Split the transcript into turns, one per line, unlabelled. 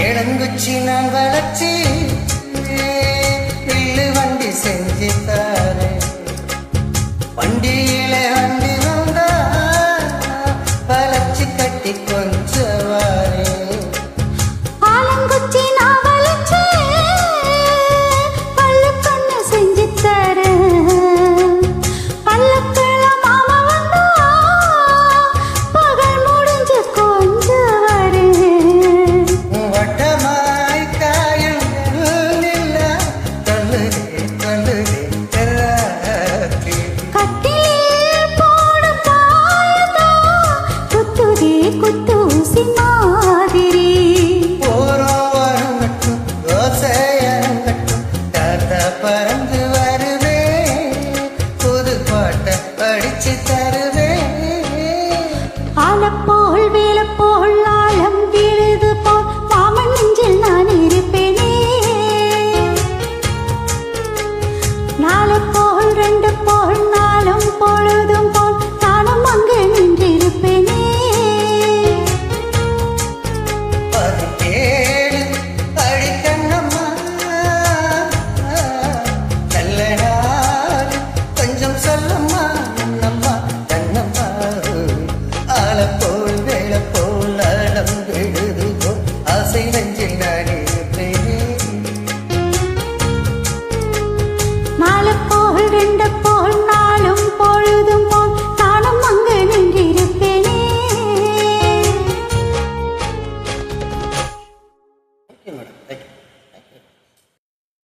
ஏடங்குச்சி நான் வளர்ச்சி வில்லு வண்டி செஞ்சு தாரே வண்டியில வண்டி வந்தா வளர்ச்சி கட்டி கொஞ்சம் வாரே
ஆலங்குச்சி நான் வளர்ச்சி பல்லு கண்ணு செஞ்சு தரேன் பல்லக்குள்ள மாமா வந்தா பகல் முடிஞ்சு கொஞ்சம் வரேன்
வட்டமாய் காயும் இல்ல தள்ளுதே தள்ளுதே ராத்திரி
கட்டில் போடும் பாயதா குத்துதே குத்தூசி மாதிரி
போறோம் வரங்கட்டும் யோசையங்கட்டும் தாத்தா பறந்து வருவேன் புது பாட்டை படிச்சு தருவேன்
ஆலப்போல் வேலப்போல் ஆலம் விழுது போல் மாமன் நெஞ்சில் நான் இருப்பேனே நாலு போல் ரெண்டு போல் நாளும் பொழுதும் போல் நானும் அங்கு நின்றிருப்பேனே
அது கேளு அடிக்கண்ணம்மா நல்ல நாள் கொஞ்சம் சொல்லம்மா நம்மா கண்ணம்மா ஆளப்போல் வேளப்போல் அடம் விழுது போல் ஆசை நெஞ்சில் நான் இருப்பேன்
நாலு போல் ரெண்டு போல் நாளும் பொழுதும் போல் நானும் அங்கு நின்றிருப்பேனே
ஓகே மேடம்